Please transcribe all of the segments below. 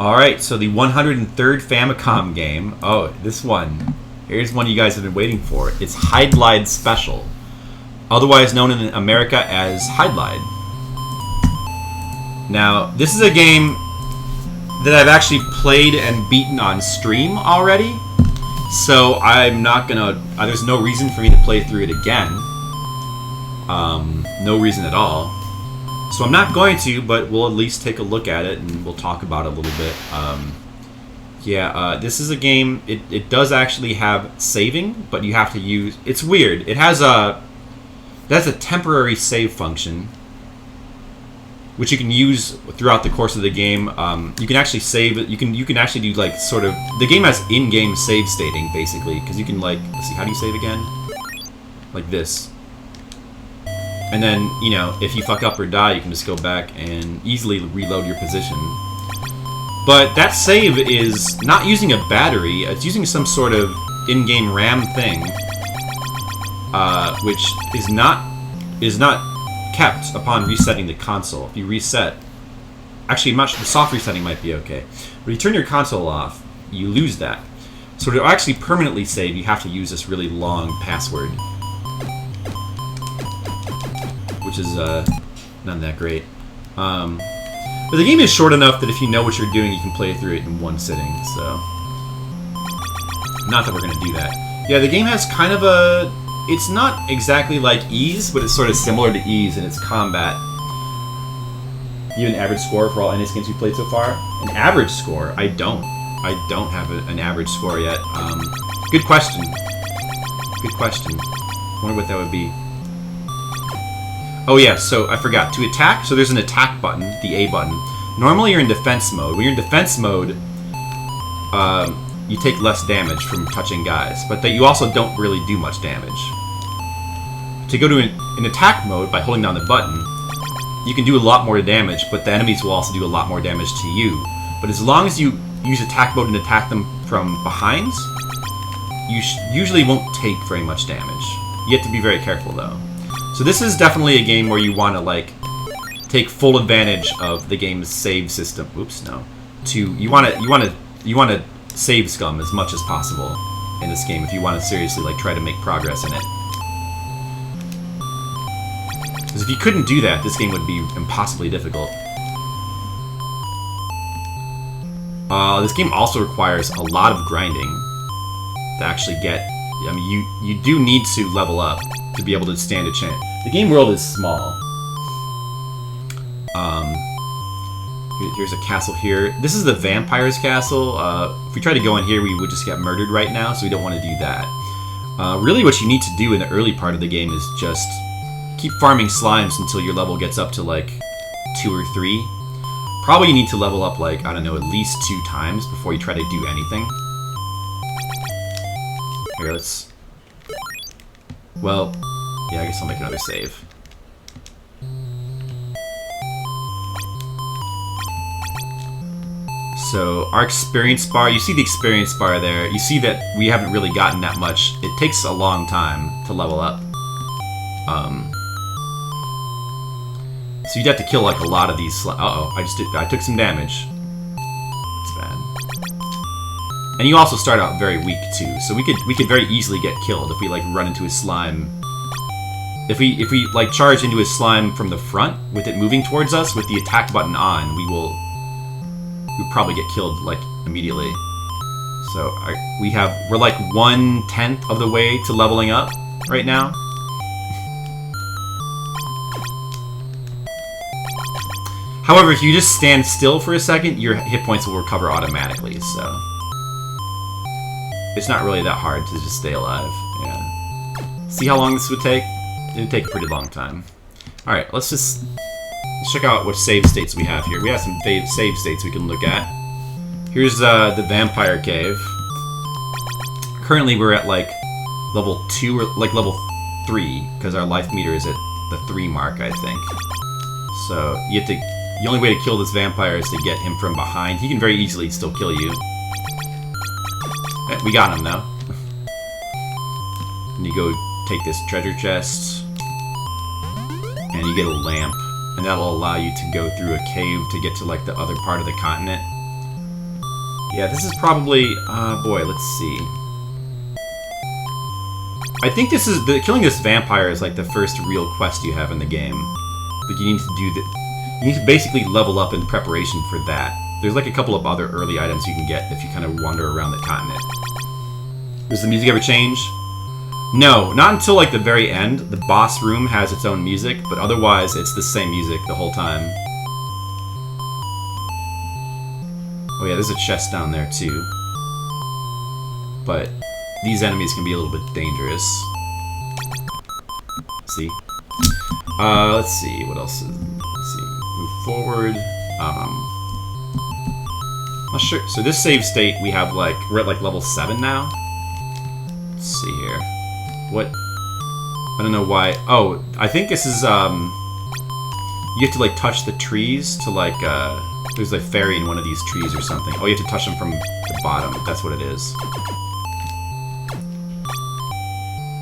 Alright, so the 103rd Famicom game. Oh, this one. Here's one you guys have been waiting for. It's Hydlide Special. Otherwise known in America as Hydlide. Now, this is a game that I've actually played and beaten on stream already. So I'm not gonna... there's no reason for me to play through it again. No reason at all. So I'm not going to, but we'll at least take a look at it and we'll talk about it a little bit. This is a game, it does actually have saving, but you have to use... It's weird. It has a temporary save function, which you can use throughout the course of the game. You can actually save it. You can actually do like sort of... The game has in-game save stating, basically, because you can like... Let's see, how do you save again? Like this. And then, you know, if you fuck up or die, you can just go back and easily reload your position. But that save is not using a battery, it's using some sort of in-game RAM thing, which is not kept upon resetting the console. If you reset... Actually, the soft resetting might be okay. When you turn your console off, you lose that. So to actually permanently save, you have to use this really long password. Which is not that great. But the game is short enough that if you know what you're doing, you can play through it in one sitting, so... Not that we're going to do that. Yeah, the game has kind of a... It's not exactly like Ys, but it's sort of similar to Ys in its combat. You have an average score for all NES games you played so far? An average score? I don't. I don't have an average score yet. Good question. Good question. Wonder what that would be. Oh yeah, so I forgot. To attack, so there's an attack button, the A button. Normally you're in defense mode. When you're in defense mode, you take less damage from touching guys, but that you also don't really do much damage. To go to an attack mode by holding down the button, you can do a lot more damage, but the enemies will also do a lot more damage to you. But as long as you use attack mode and attack them from behind, you usually won't take very much damage. You have to be very careful though. So this is definitely a game where you want to like take full advantage of the game's save system. Oops, no. You want to save scum as much as possible in this game if you want to seriously like try to make progress in it. Because if you couldn't do that, this game would be impossibly difficult. This game also requires a lot of grinding to actually get... I mean, you do need to level up to be able to stand a chance. The game world is small. Here's a castle here. This is the vampire's castle. If we try to go in here, we would just get murdered right now, so we don't want to do that. Really what you need to do in the early part of the game is just keep farming slimes until your level gets up to like 2 or 3. Probably you need to level up like, I don't know, at least 2 times before you try to do anything. Here, let's... Well, yeah, I guess I'll make another save. So, our experience bar, you see the experience bar there. You see that we haven't really gotten that much. It takes a long time to level up. So you'd have to kill like a lot of these uh-oh, I took some damage. That's bad. And you also start out very weak too, so we could very easily get killed if we like run into a slime. If we like charge into a slime from the front with it moving towards us with the attack button on, we'll probably get killed like immediately. So we're like 1/10 of the way to leveling up right now. However, if you just stand still for a second, your hit points will recover automatically, so... It's not really that hard to just stay alive, yeah. See how long this would take? It would take a pretty long time. Alright, let's check out what save states we have here. We have some save states we can look at. Here's the vampire cave. Currently we're at like level 2 or like level 3, because our life meter is at the 3 mark, I think. So you have to... The only way to kill this vampire is to get him from behind. He can very easily still kill you. We got him, though. And you go take this treasure chest. And you get a lamp. And that'll allow you to go through a cave to get to, like, the other part of the continent. Yeah, this is probably... boy, let's see. I think this is... killing this vampire is like the first real quest you have in the game. Like, you need to do the... You need to basically level up in preparation for that. There's like a couple of other early items you can get if you kind of wander around the continent. Does the music ever change? No, not until like the very end. The boss room has its own music, but otherwise it's the same music the whole time. Oh yeah, there's a chest down there too. But these enemies can be a little bit dangerous. See? Let's see, what else is... Let's see. Move forward. Not sure. So this save state, we have like... We're at like level 7 now. Let's see here. What? I don't know why. Oh, I think this is, you have to like touch the trees to like, there's a fairy in one of these trees or something. Oh, you have to touch them from the bottom. That's what it is.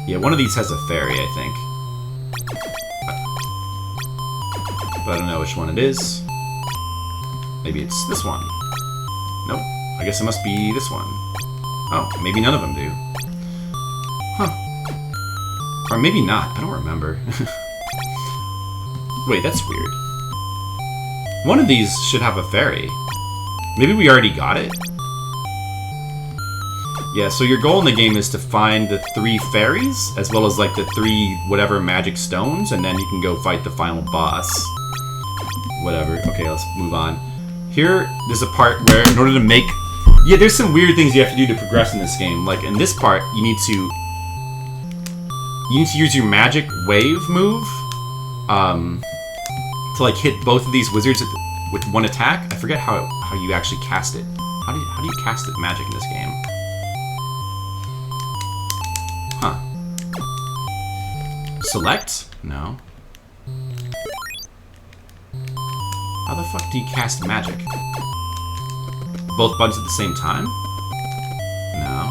Yeah, one of these has a fairy, I think. But I don't know which one it is. Maybe it's this one. Nope. I guess it must be this one. Oh, maybe none of them do. Huh. Or maybe not. I don't remember. Wait, that's weird. One of these should have a fairy. Maybe we already got it? Yeah, so your goal in the game is to find the 3 fairies, as well as like the 3 whatever magic stones, and then you can go fight the final boss. Whatever. Okay, let's move on. Here, there's a part where in order to make... Yeah, there's some weird things you have to do to progress in this game. Like, in this part, you need to use your magic wave move to like hit both of these wizards with one attack. I forget how you actually cast it. How do you cast the magic in this game? Huh. Select? No. How the fuck do you cast magic? Both buttons at the same time? No.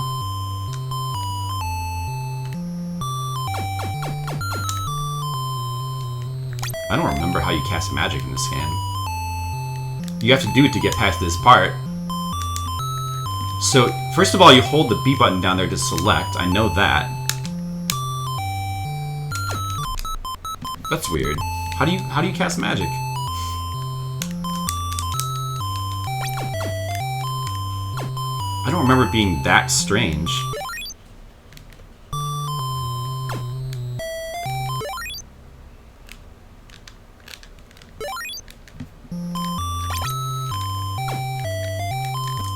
I don't remember how you cast magic in this game. You have to do it to get past this part. So, first of all, you hold the B button down there to select. I know that. That's weird. How do you cast magic? I don't remember it being that strange.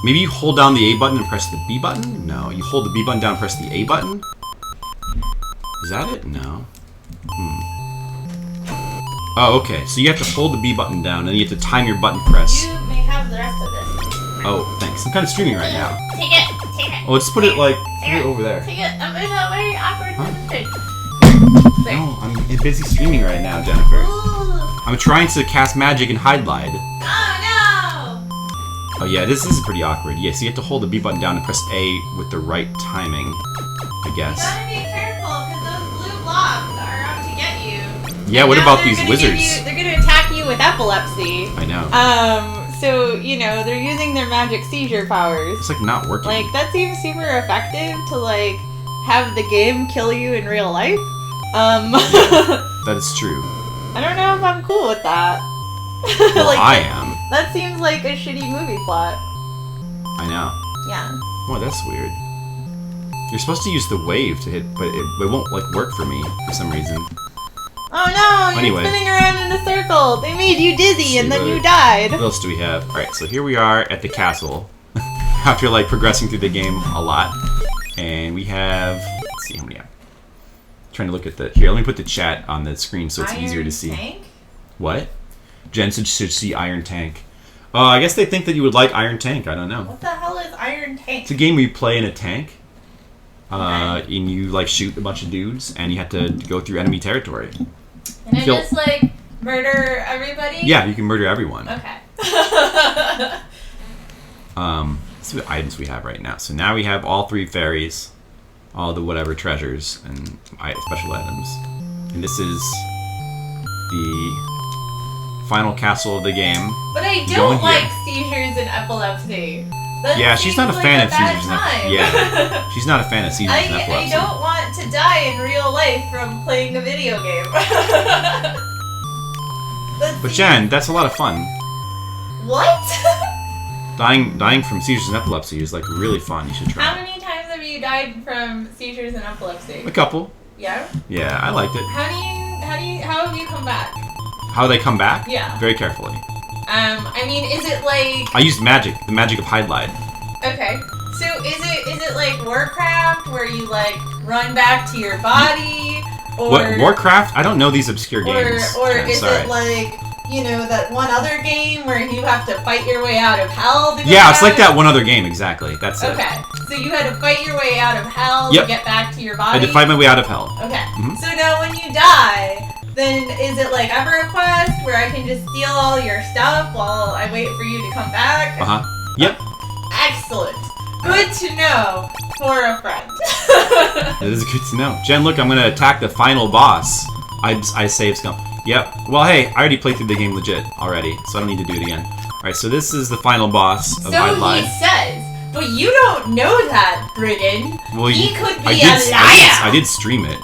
Maybe you hold down the A button and press the B button? No, you hold the B button down and press the A button? Is that it? No. Oh, okay. So you have to hold the B button down, and then you have to time your button press. You may have the rest of this. Oh, thanks. I'm kind of streaming right now. Take it. Take it. Oh, let's put it like over there. Take it. I'm in a very awkward position. No, I'm busy streaming right now, Jennifer. Ooh. I'm trying to cast magic in Hydlide. Oh no! Oh yeah, this is pretty awkward. Yeah, so you have to hold the B button down and press A with the right timing, I guess. You gotta be careful, because those blue blobs are out to get you. Yeah, what about these wizards? They're gonna attack you with epilepsy. I know. So, you know, they're using their magic seizure powers. It's like not working. Like, that seems super effective to, like, have the game kill you in real life. That is true. I don't know if I'm cool with that. Well, like, I am. That seems like a shitty movie plot. I know. Yeah. Well, that's weird. You're supposed to use the wave to hit, but it won't, like, work for me for some reason. Oh no, you're Anyway. spinning around in a circle. They made you dizzy and then you What died. else do we have? Alright, so here we are at the castle. After, like, progressing through the game a lot. And we have... Let's see how many... Trying to look at the... Here, let me put the chat on the screen so it's easier to see. Tank? What? Jen should see Iron Tank. I guess they think that you would like Iron Tank. I don't know. What the hell is Iron Tank? It's a game where you play in a tank. Okay. And you, like, shoot a bunch of dudes. And you have to go through enemy territory. And I just, like, murder everybody? Yeah, you can murder everyone. Okay. Let's see what items we have right now. So now we have all 3 fairies, all the whatever treasures and special items. And this is the final castle of the game. But I don't like seizures and epilepsy. That Yeah, she's not a seems fan like of bad seizures and time. yeah, she's not a fan of seizures and I epilepsy. don't want to die in real life from playing a video game. But Jen, that's a lot of fun. What? Dying from seizures and epilepsy is like really fun. You should try. How many times have you died from seizures and epilepsy? A couple. Yeah. Yeah, I liked it. How have you come back? How they come back? Yeah. Very carefully. I mean, is it like? I used magic, the magic of Hydlide. Okay. So is it like Warcraft where you like run back to your body? Or What, Warcraft? I don't know these obscure games. Or Jen, is sorry. it like, you know, that one other game where you have to fight your way out of hell to get Yeah, it's back? like that one other game, exactly. That's it. Okay. So you had to fight your way out of hell Yep. to get back to your I body? had to fight my way out of hell. Okay. Mhm. So now when you die, then is it like EverQuest where I can just steal all your stuff while I wait for you to come back? Uh-huh. Yep. Excellent. Good to know for a friend. It is good to know. Jen, look, I'm gonna attack the final boss. I saved scum. Yep. Well, hey, I already played through the game legit already, so I don't need to do it again. Alright, so this is the final boss of So Hydlide. he says, but you don't know that, Brigand. Well, He could be I a liar. I did stream it.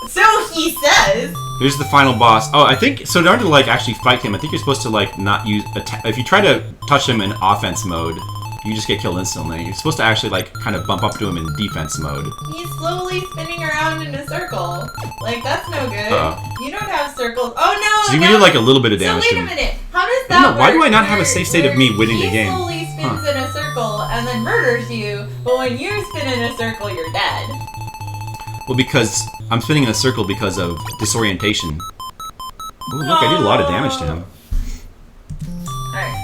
So he says. Here's the final boss. Oh, I think so. In order to like actually fight him, I think you're supposed to like not use if you try to touch him in offense mode, you just get killed instantly. You're supposed to actually like kind of bump up to him in defense mode. He's slowly spinning around in a circle. Like, that's no good. Uh-oh. You don't have circles. Oh no! So we no. did like a little bit of So damage wait to a him. minute. How does I that don't know, why do work I not have a where- safe state of where me winning the game? He slowly spins in a circle and then murders you, but when you spin in a circle, you're dead. Well, because I'm spinning in a circle because of disorientation. Ooh, look, I did a lot of damage to him. Alright.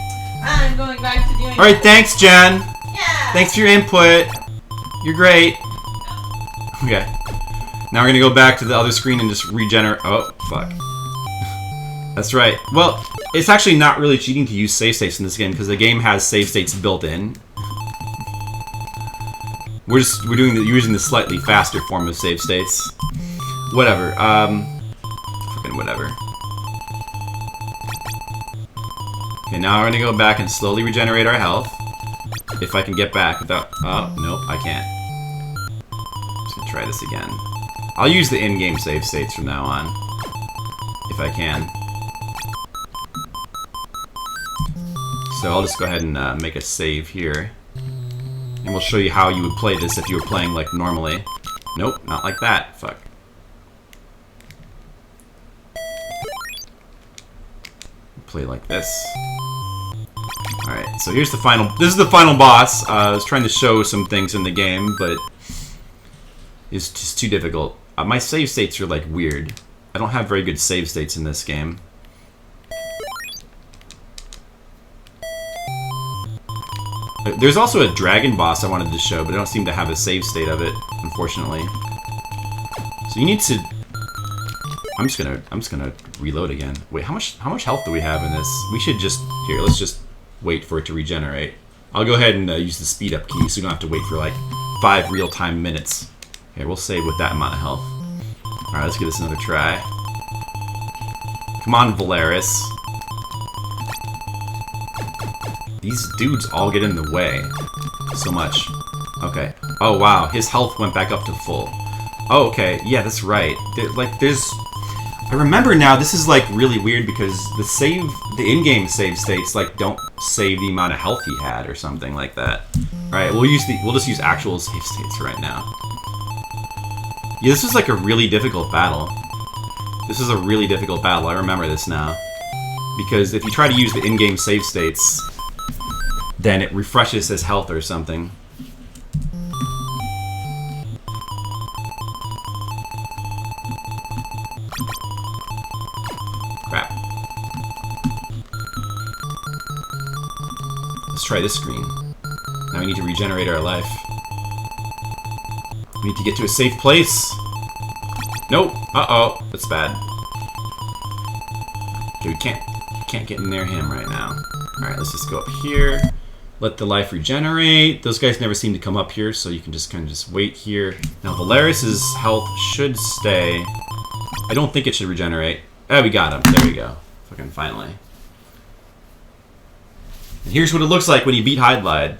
I'm going back to doing Alright, thanks, Jen. Yeah! Thanks for your input. You're great. Okay. Now we're gonna go back to the other screen and just regenerate. Oh, fuck. That's right. Well, it's actually not really cheating to use save states in this game because the game has save states built in. We're using the slightly faster form of save states. Whatever. Fucking whatever. Okay, now we're gonna go back and slowly regenerate our health. If I can get back without... Oh, nope, I can't. Just gonna try this again. I'll use the in-game save states from now on. If I can. So I'll just go ahead and make a save here. And we'll show you how you would play this if you were playing like normally. Nope, not like that. Fuck. Play like this. Alright, so here's the final... This is the final boss. I was trying to show some things in the game, but it's just too difficult. My save states are like weird. I don't have very good save states in this game. There's also a dragon boss I wanted to show, but I don't seem to have a save state of it, unfortunately. So you need to... I'm just gonna reload again. Wait, how much health do we have in this? We should just... Here, let's just wait for it to regenerate. I'll go ahead and use the speed up key so you don't have to wait for like 5 real-time minutes. Here, we'll save with that amount of health. Alright, let's give this another try. Come on, Valeris. These dudes all get in the way. So much. Okay. Oh, wow. His health went back up to full. Oh, okay. Yeah, that's right. There's... I remember now, this is, like, really weird because the in-game save states, like, don't save the amount of health he had or something like that. Alright, we'll just use actual save states right now. Yeah, this is, like, a really difficult battle. This is a really difficult battle. I remember this now. Because if you try to use the in-game save states... then it refreshes his health or something. Crap. Let's try this screen. Now we need to regenerate our life. We need to get to a safe place. Nope. Uh-oh. That's bad. Okay, we can't get near him right now. Alright, let's just go up here. Let the life regenerate. Those guys never seem to come up here, so you can just kind of just wait here. Now, Valeris's health should stay. I don't think it should regenerate. Oh, we got him. There we go. Fucking finally. And here's what it looks like when you beat Hydlide.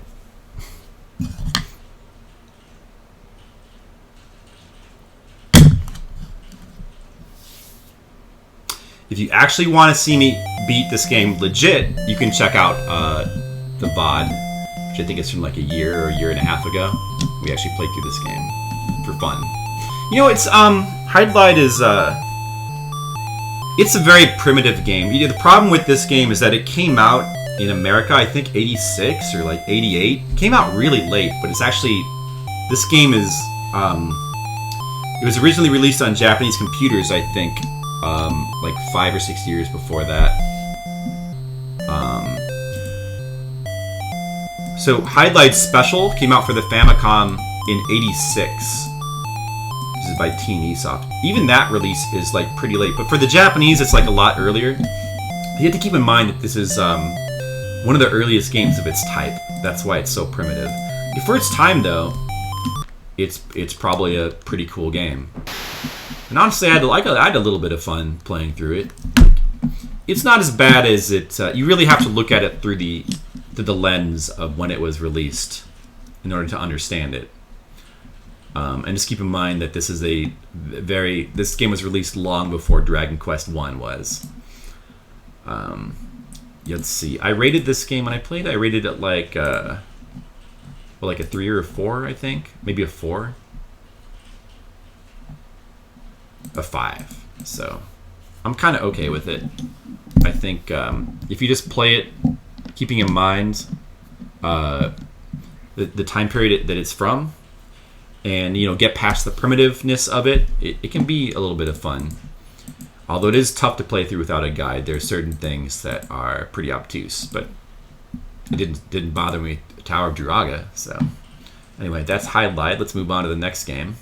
you actually want to see me beat this game legit, you can check out the VOD, which I think is from like a year or a year and a half ago. We actually played through this game for fun. You know, it's Hydlide is it's a very primitive game. The problem with this game is that it came out in America, I think 86 or like 88. It came out really late, but it's actually, this game is it was originally released on Japanese computers, I think, like 5 or 6 years before that. So Hydlide Special came out for the Famicom in 86. This is by Teen Esoft. Even that release is like pretty late, but for the Japanese, it's like a lot earlier. You have to keep in mind that this is one of the earliest games of its type. That's why it's so primitive. For its time, though, it's probably a pretty cool game. And honestly, I had a little bit of fun playing through it. It's not as bad as it. You really have to look at it through the lens of when it was released in order to understand it. And just keep in mind that this is this game was released long before Dragon Quest I was. Let's see. I rated this game when I played. I rated it like like a 3 or a 4, I think, maybe a 4, a 5. So I'm kind of okay with it. I think if you just play it, keeping in mind the time period that it's from, and get past the primitiveness of it, it can be a little bit of fun. Although it is tough to play through without a guide. There are certain things that are pretty obtuse, but it didn't bother me. Tower of Duraga. So anyway, that's Hydlide. Let's move on to the next game.